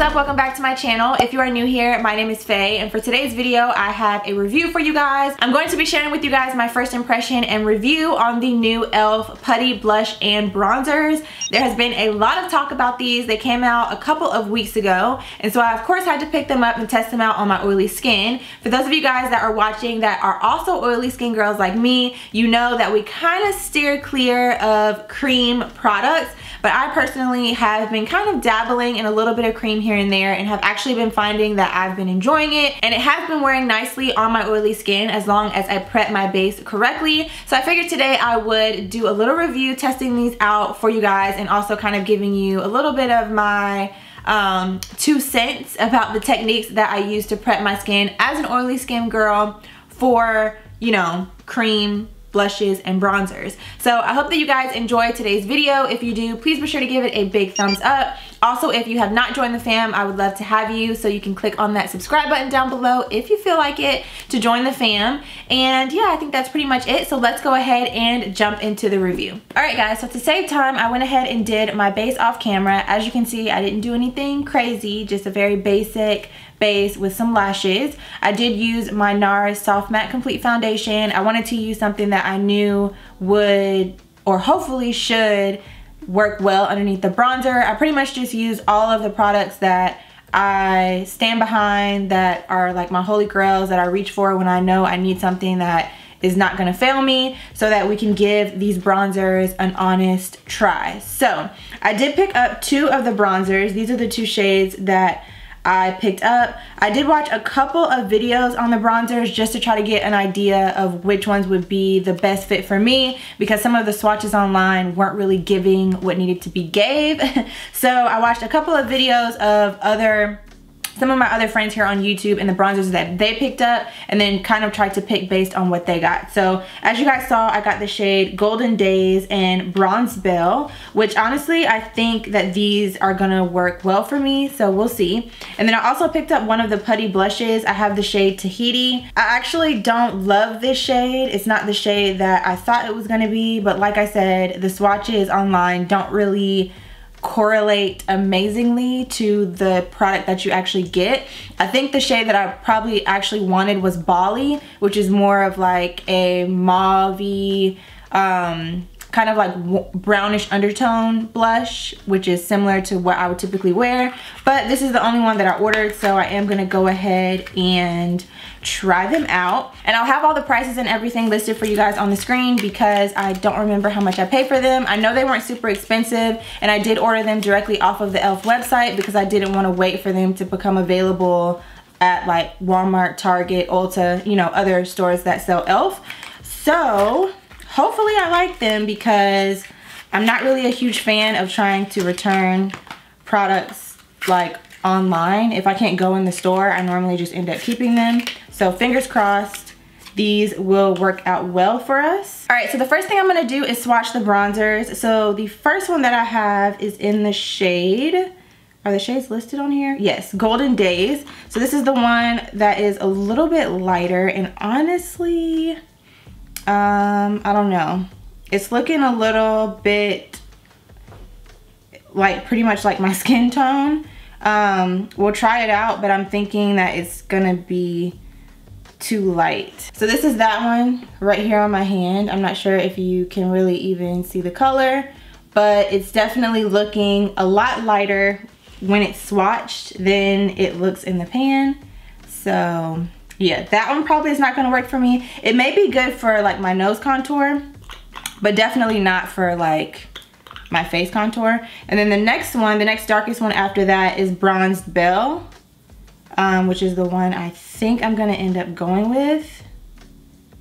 up? Welcome back to my channel. If you are new here, my name is Faye, and for today's video I have a review for you guys. I'm going to be sharing with you guys my first impression and review on the new e.l.f. Putty blush and bronzers. There has been a lot of talk about these. They came out a couple of weeks ago, and so I of course had to pick them up and test them out on my oily skin. For those of you guys that are watching that are also oily skin girls like me, you know that we kind of steer clear of cream products, but I personally have been kind of dabbling in a little bit of cream here and there and have actually been finding that I've been enjoying it, and it has been wearing nicely on my oily skin as long as I prep my base correctly. So I figured today I would do a little review testing these out for you guys and also kind of giving you a little bit of my 2 cents about the techniques that I use to prep my skin as an oily skin girl for, you know, cream, blushes, and bronzers. So I hope that you guys enjoy today's video. If you do, please be sure to give it a big thumbs up. Also, if you have not joined the fam, I would love to have you, so you can click on that subscribe button down below if you feel like it to join the fam. And yeah, I think that's pretty much it. So let's go ahead and jump into the review. All right guys, so to save time, I went ahead and did my base off camera. As you can see, I didn't do anything crazy, just a very basic base with some lashes. I did use my NARS Soft Matte Complete Foundation. I wanted to use something that I knew would, or hopefully should, work well underneath the bronzer. I pretty much just use all of the products that I stand behind, that are like my holy grails, that I reach for when I know I need something that is not gonna fail me, so that we can give these bronzers an honest try. So I did pick up 2 of the bronzers. These are the 2 shades that I picked up. I did watch a couple of videos on the bronzers just to try to get an idea of which ones would be the best fit for me, because some of the swatches online weren't really giving what needed to be gave. So I watched a couple of videos of some of my other friends here on YouTube and the bronzers that they picked up, and then kind of tried to pick based on what they got. So as you guys saw, I got the shade Golden Days and Bronze Belle, which honestly I think that these are gonna work well for me, so we'll see. And then I also picked up one of the Putty blushes. I have the shade Tahiti. I actually don't love this shade. It's not the shade that I thought it was gonna be, but like I said, the swatches online don't really correlate amazingly to the product that you actually get. I think the shade that I probably actually wanted was Bali, which is more of like a mauve-y, kind of like brownish undertone blush, which is similar to what I would typically wear. But this is the only one that I ordered, so I am gonna go ahead and try them out. And I'll have all the prices and everything listed for you guys on the screen, because I don't remember how much I paid for them. I know they weren't super expensive, and I did order them directly off of the e.l.f. website because I didn't want to wait for them to become available at like Walmart, Target, Ulta, you know, other stores that sell e.l.f. So hopefully I like them, because I'm not really a huge fan of trying to return products like online. If I can't go in the store, I normally just end up keeping them. So fingers crossed these will work out well for us. All right, so the first thing I'm gonna do is swatch the bronzers. So the first one that I have is in the shade, are the shades listed on here? Yes, Golden Days. So this is the one that is a little bit lighter, and honestly, I don't know. It's looking a little bit like pretty much like my skin tone. We'll try it out, but I'm thinking that it's gonna be too light. So this is that one right here on my hand. I'm not sure if you can really even see the color, but it's definitely looking a lot lighter when it's swatched than it looks in the pan. So yeah, that one probably is not gonna work for me. It may be good for like my nose contour, but definitely not for like my face contour. And then the next one, the next darkest one after that, is Bronze Belle, which is the one I think I'm gonna end up going with.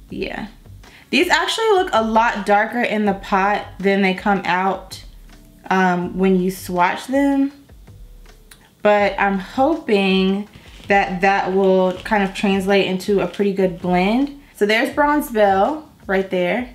Yeah, these actually look a lot darker in the pot than they come out when you swatch them, but I'm hoping that that will kind of translate into a pretty good blend. So there's Bronze Belle right there,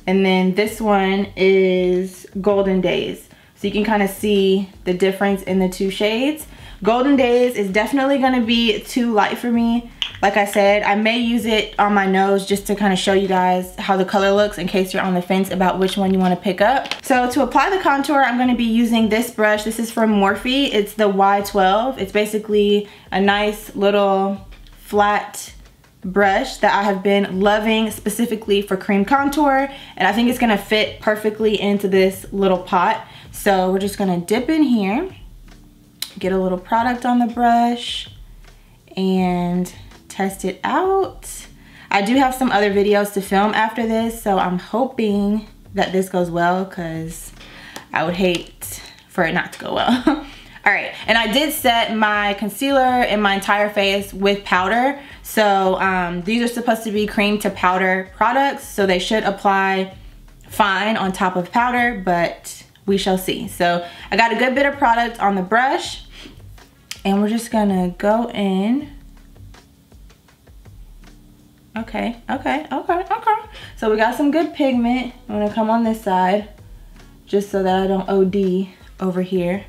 and then this one is Golden Days. So you can kind of see the difference in the 2 shades. Golden Days is definitely gonna be too light for me. Like I said, I may use it on my nose just to kind of show you guys how the color looks in case you're on the fence about which one you want to pick up. So to apply the contour, I'm going to be using this brush. This is from Morphe. It's the Y12. It's basically a nice little flat brush that I have been loving specifically for cream contour, and I think it's going to fit perfectly into this little pot. So we're just going to dip in here, get a little product on the brush, and test it out. I do have some other videos to film after this, so I'm hoping that this goes well because I would hate for it not to go well. All right, and I did set my concealer in my entire face with powder. So these are supposed to be cream to powder products, so they should apply fine on top of powder, but we shall see. So I got a good bit of product on the brush, and we're just gonna go in. Okay. So we got some good pigment. I'm gonna come on this side just so that I don't OD over here.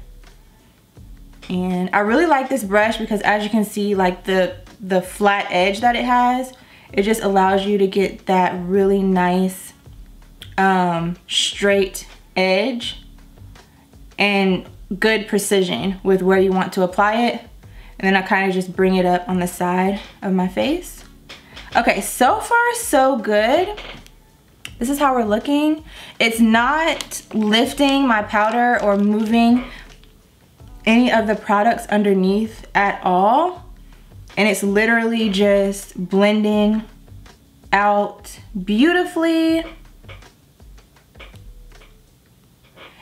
And I really like this brush because, as you can see, like the flat edge that it has, it just allows you to get that really nice straight edge and good precision with where you want to apply it. And then I kind of just bring it up on the side of my face. Okay, so far so good. This is how we're looking. It's not lifting my powder or moving any of the products underneath at all. And it's literally just blending out beautifully.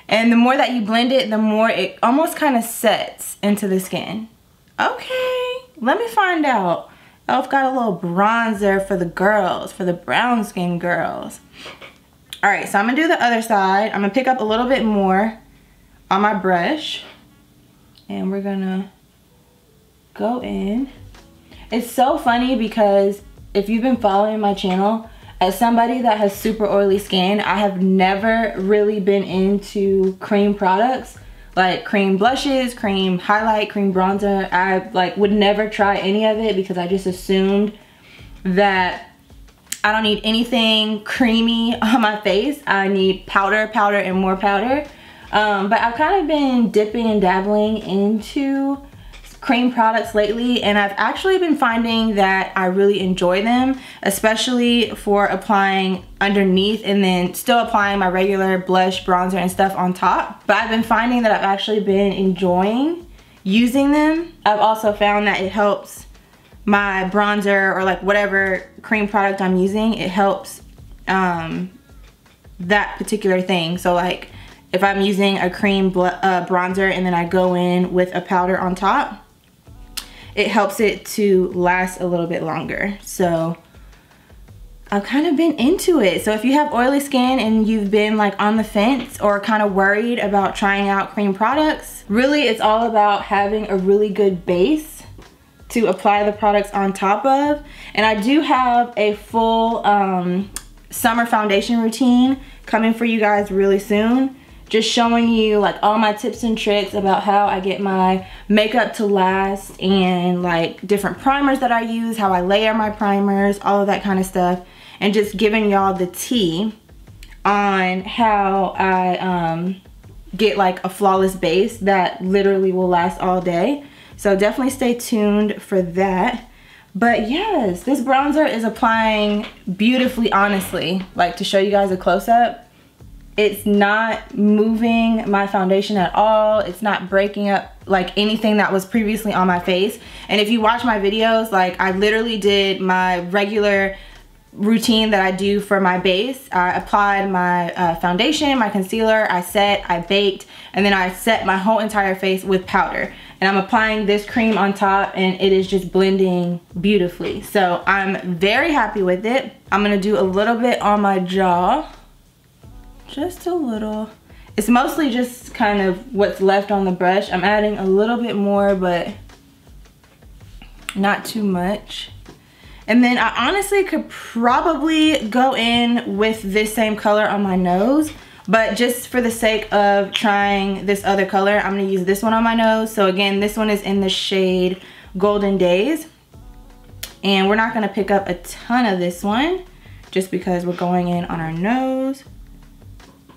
And the more that you blend it, the more it almost kind of sets into the skin. Okay, let me find out. I've got a little bronzer for the girls, for the brown skin girls. All right, so I'm gonna do the other side. I'm gonna pick up a little bit more on my brush, and we're gonna go in. It's so funny because if you've been following my channel, as somebody that has super oily skin, I have never really been into cream products. Like cream blushes, cream highlight, cream bronzer. I would never try any of it because I just assumed that I don't need anything creamy on my face. I need powder, and more powder. But I've kind of been dipping and dabbling into cream products lately, and I've actually been finding that I really enjoy them, especially for applying underneath and then still applying my regular blush, bronzer, and stuff on top. But I've been finding that I've actually been enjoying using them. I've also found that it helps my bronzer or like whatever cream product I'm using, it helps that particular thing. So like if I'm using a cream bronzer and then I go in with a powder on top, it helps it to last a little bit longer. So I've kind of been into it. So if you have oily skin and you've been like on the fence or kind of worried about trying out cream products, really it's all about having a really good base to apply the products on top of. And I do have a full summer foundation routine coming for you guys really soon. Just showing you like all my tips and tricks about how I get my makeup to last, and like different primers that I use, how I layer my primers, all of that kind of stuff, and just giving y'all the tea on how I get like a flawless base that literally will last all day. So definitely stay tuned for that. But yes, this bronzer is applying beautifully, honestly. Like, to show you guys a close-up, it's not moving my foundation at all. It's not breaking up like anything that was previously on my face. And if you watch my videos, like I literally did my regular routine that I do for my base. I applied my foundation, my concealer, I set, I baked, and then I set my whole entire face with powder. And I'm applying this cream on top, and it is just blending beautifully. So I'm very happy with it. I'm gonna do a little bit on my jaw. Just a little. It's mostly just kind of what's left on the brush. I'm adding a little bit more, but not too much. And then I honestly could probably go in with this same color on my nose, but just for the sake of trying this other color, I'm gonna use this one on my nose. So again, this one is in the shade Golden Days. And we're not gonna pick up a ton of this one just because we're going in on our nose.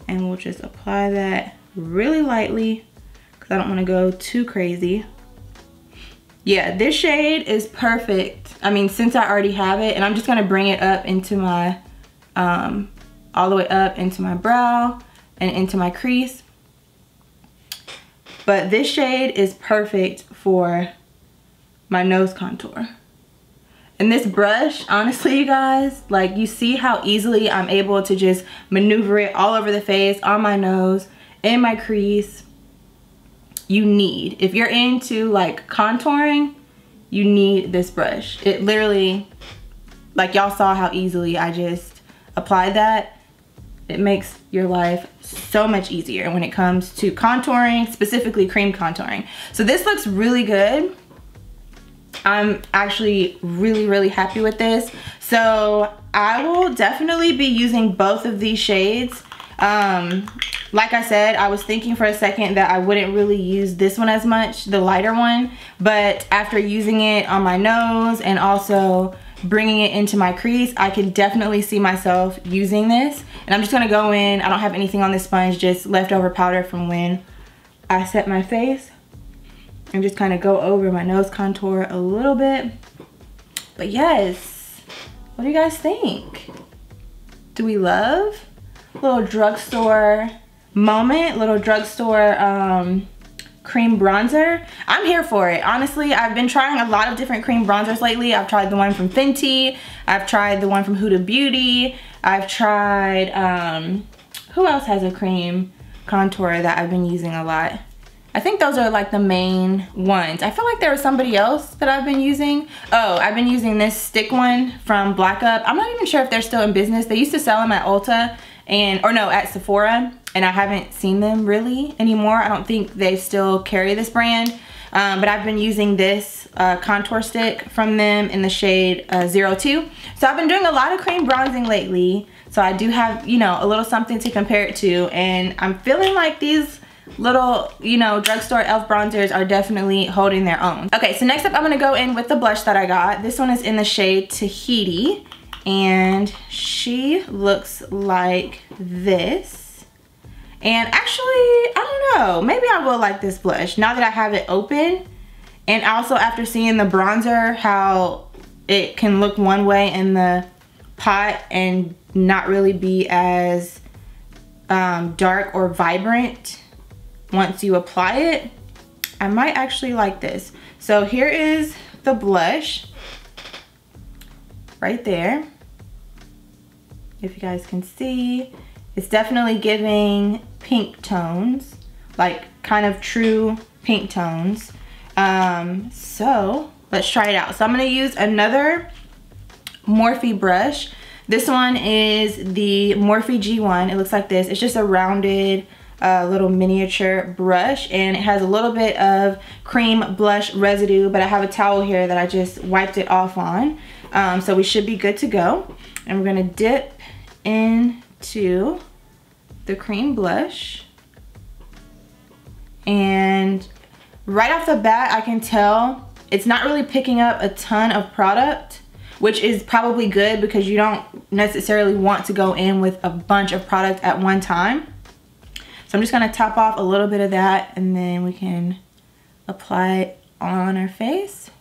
And we'll just apply that really lightly because I don't wanna go too crazy. Yeah, this shade is perfect. I mean, since I already have it, and I'm just gonna bring it up into my, all the way up into my brow and into my crease. But this shade is perfect for my nose contour. And this brush, honestly, you guys, like, you see how easily I'm able to just maneuver it all over the face, on my nose, in my crease. If you're into like contouring, you need this brush. It literally, like, y'all saw how easily I just applied that. It makes your life so much easier when it comes to contouring, specifically cream contouring. So this looks really good. I'm actually really happy with this. So I will definitely be using both of these shades. Like I said, I was thinking for a second that I wouldn't really use this one as much, the lighter one, but after using it on my nose and also bringing it into my crease, I can definitely see myself using this. And I'm just gonna go in, I don't have anything on this sponge, just leftover powder from when I set my face, and just kind of go over my nose contour a little bit. But yes, what do you guys think? Do we love? Little drugstore moment, little drugstore cream bronzer. I'm here for it. Honestly, I've been trying a lot of different cream bronzers lately. I've tried the one from Fenty. I've tried the one from Huda Beauty. I've tried, who else has a cream contour that I've been using a lot? I think those are like the main ones. I feel like there was somebody else that I've been using. Oh, I've been using this stick one from Black Up. I'm not even sure if they're still in business. They used to sell them at Ulta or no, at Sephora, and I haven't seen them really anymore. I don't think they still carry this brand, but I've been using this contour stick from them in the shade 02. So I've been doing a lot of cream bronzing lately, so I do have, you know, a little something to compare it to, and I'm feeling like these little, you know, drugstore e.l.f. bronzers are definitely holding their own. Okay, so next up I'm gonna go in with the blush that I got. This one is in the shade Tahiti, and she looks like this. And actually, I don't know, maybe I will like this blush now that I have it open, and also after seeing the bronzer, how it can look one way in the pot and not really be as dark or vibrant once you apply it. I might actually like this. So here is the blush right there. If you guys can see, it's definitely giving pink tones, like kind of true pink tones. So let's try it out. So I'm gonna use another Morphe brush. This one is the Morphe G1. It looks like this. It's just a rounded little miniature brush, and it has a little bit of cream blush residue, but I have a towel here that I just wiped it off on. So we should be good to go. And we're gonna dip into the cream blush, and right off the bat I can tell it's not really picking up a ton of product, which is probably good because you don't necessarily want to go in with a bunch of product at one time. So I'm just gonna top off a little bit of that, and then we can apply it on our face.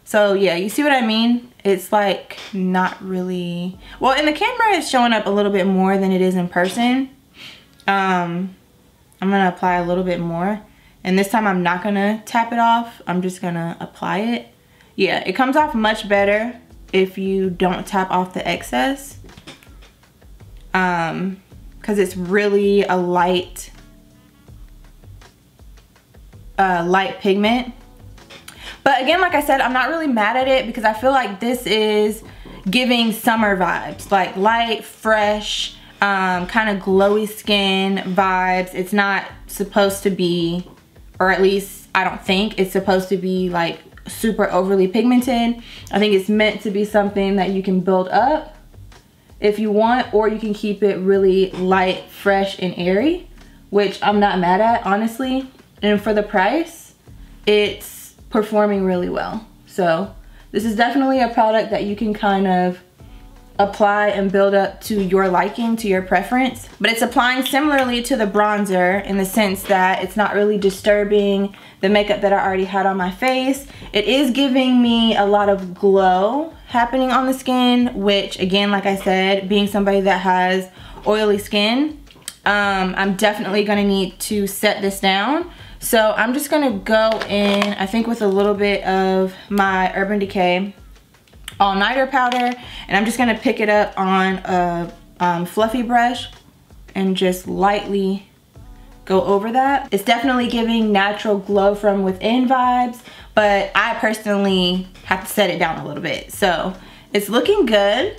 So yeah, you see what I mean? It's like not really, well, in the camera it's showing up a little bit more than it is in person. I'm gonna apply a little bit more, and this time I'm not gonna tap it off. I'm just gonna apply it. Yeah, it comes off much better if you don't tap off the excess. Because it's really a light pigment. But again, like I said, I'm not really mad at it because I feel like this is giving summer vibes, like light, fresh, kind of glowy skin vibes. It's not supposed to be, or at least I don't think it's supposed to be like super overly pigmented. I think it's meant to be something that you can build up if you want, or you can keep it really light, fresh, and airy, which I'm not mad at, honestly. And for the price, it's performing really well. So This is definitely a product that you can kind of apply and build up to your liking, to your preference. But it's applying similarly to the bronzer in the sense that it's not really disturbing the makeup that I already had on my face. It is giving me a lot of glow happening on the skin, which again, like I said, being somebody that has oily skin, I'm definitely gonna need to set this down. So I'm just gonna go in, I think with a little bit of my Urban Decay All Nighter powder, and I'm just gonna pick it up on a fluffy brush and just lightly go over that. It's definitely giving natural glow from within vibes, but I personally have to set it down a little bit. So it's looking good.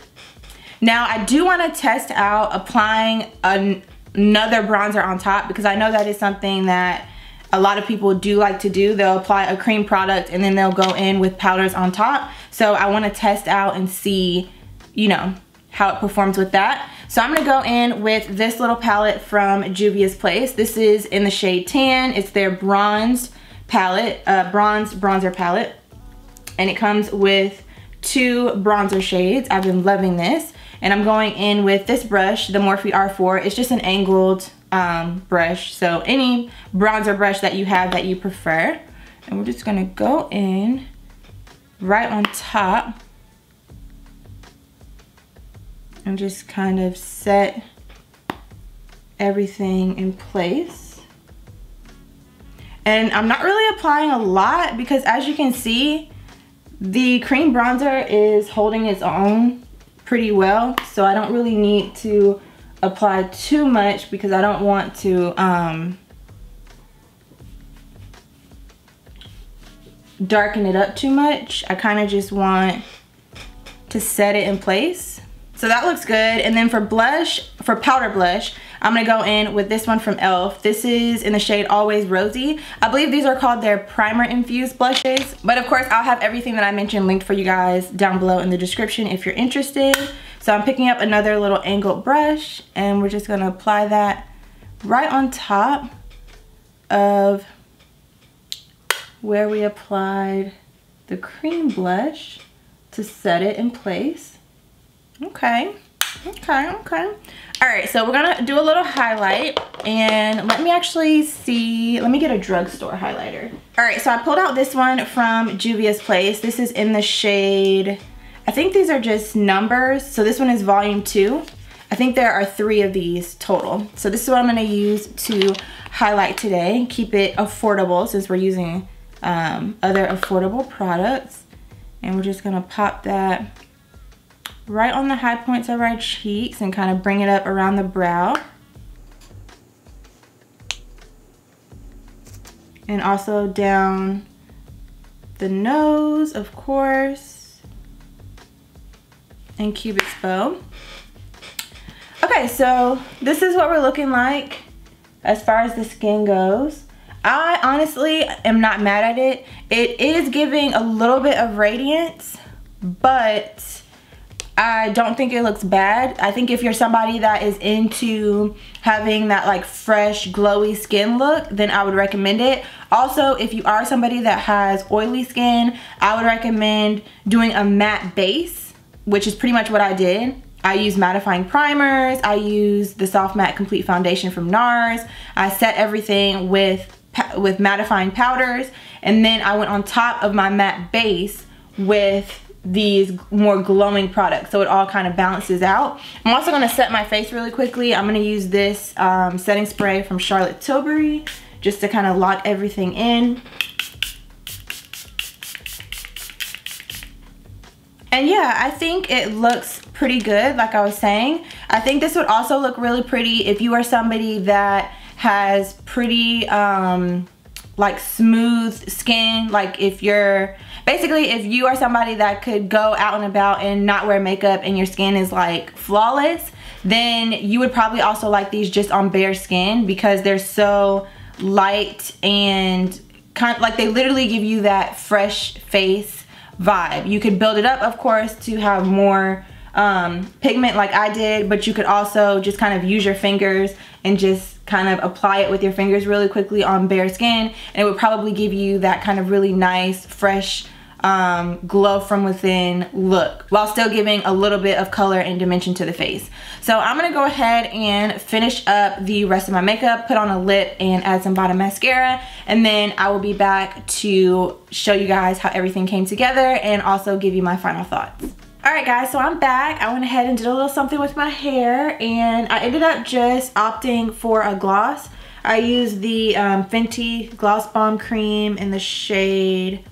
Now I do wanna test out applying another bronzer on top, because I know that is something that a lot of people do like to do. They'll apply a cream product and then they'll go in with powders on top. So I want to test out and see, you know, how it performs with that. So I'm going to go in with this little palette from Juvia's Place. This is in the shade Tan. It's their bronzed palette, bronzer palette. And it comes with 2 bronzer shades. I've been loving this. And I'm going in with this brush, the Morphe R4. It's just an angled brush, so any bronzer brush that you have that you prefer. And we're just gonna go in right on top and just kind of set everything in place. And I'm not really applying a lot because, as you can see, the cream bronzer is holding its own pretty well, so I don't really need to apply too much because I don't want to darken it up too much. I kind of just want to set it in place. So that looks good. And then for blush, for powder blush, I'm gonna go in with this one from e.l.f. This is in the shade Always Rosy. I believe these are called their primer infused blushes. But of course, I'll have everything that I mentioned linked for you guys down below in the description if you're interested. So I'm picking up another little angled brush and we're just gonna apply that right on top of where we applied the cream blush to set it in place. Okay. All right, so we're gonna do a little highlight, and let me actually see, let me get a drugstore highlighter. All right, so I pulled out this one from Juvia's Place. This is in the shade, I think these are just numbers. So this one is volume 2. I think there are 3 of these total. So this is what I'm gonna use to highlight today. Keep it affordable since we're using other affordable products. And we're just gonna pop that right on the high points of our cheeks and kind of bring it up around the brow. And also down the nose, of course. And Cupid's bow. Okay, so this is what we're looking like as far as the skin goes. I honestly am not mad at it. It is giving a little bit of radiance, but I don't think it looks bad. I think if you're somebody that is into having that like fresh glowy skin look, then I would recommend it. Also, if you are somebody that has oily skin, I would recommend doing a matte base, which is pretty much what I did. I use mattifying primers. I use the Soft Matte Complete Foundation from NARS. I set everything with mattifying powders, and then I went on top of my matte base with these more glowing products, so it all kind of balances out. I'm also going to set my face really quickly. I'm going to use this setting spray from Charlotte Tilbury just to kind of lock everything in. And yeah, I think it looks pretty good, like I was saying. I think this would also look really pretty if you are somebody that has pretty like smooth skin. Like if you're basically, if you are somebody that could go out and about and not wear makeup and your skin is like flawless, then you would probably also like these just on bare skin because they're so light and kind of like they literally give you that fresh face vibe. You could build it up, of course, to have more pigment like I did, but you could also just kind of use your fingers and just kind of apply it with your fingers really quickly on bare skin, and it would probably give you that kind of really nice fresh glow from within look while still giving a little bit of color and dimension to the face. So I'm gonna go ahead and finish up the rest of my makeup, put on a lip and add some bottom mascara, and then I will be back to show you guys how everything came together and also give you my final thoughts. Alright guys, so I'm back. I went ahead and did a little something with my hair, and I ended up just opting for a gloss. I used the Fenty Gloss Bomb Cream in the shade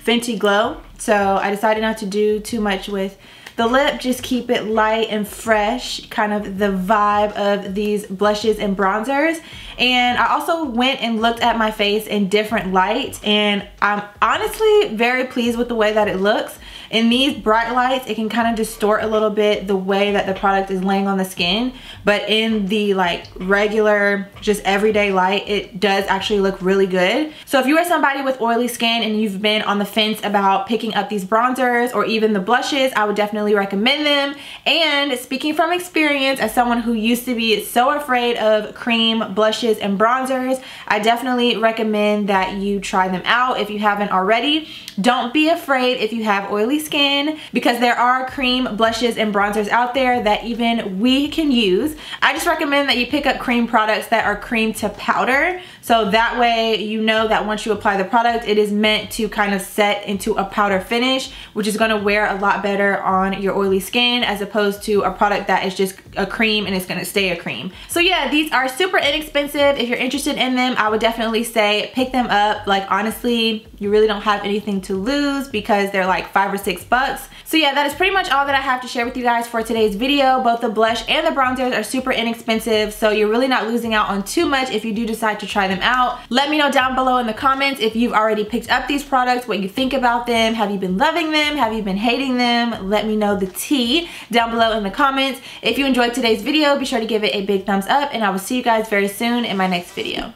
Fenty Glow. So I decided not to do too much with the lip, just keep it light and fresh, kind of the vibe of these blushes and bronzers. And I also went and looked at my face in different lights, and I'm honestly very pleased with the way that it looks. In these bright lights, it can kind of distort a little bit the way that the product is laying on the skin, but in the like regular, just everyday light, it does actually look really good. So if you are somebody with oily skin and you've been on the fence about picking up these bronzers or even the blushes, I would definitely recommend them. And speaking from experience, as someone who used to be so afraid of cream blushes and bronzers, I definitely recommend that you try them out if you haven't already. Don't be afraid if you have oily skin, because there are cream blushes and bronzers out there that even we can use. I just recommend that you pick up cream products that are cream to powder, so that way you know that once you apply the product, it is meant to kind of set into a powder finish, which is going to wear a lot better on your oily skin as opposed to a product that is just a cream and it's going to stay a cream. So yeah, these are super inexpensive. If you're interested in them, I would definitely say pick them up. Like honestly, you really don't have anything to lose because they're like $5 or $6. So yeah, that is pretty much all that I have to share with you guys for today's video. Both the blush and the bronzers are super inexpensive, so you're really not losing out on too much if you do decide to try them out. Let me know down below in the comments if you've already picked up these products, what you think about them. Have you been loving them? Have you been hating them? Let me know the tea down below in the comments. If you enjoyed today's video, be sure to give it a big thumbs up, and I will see you guys very soon in my next video.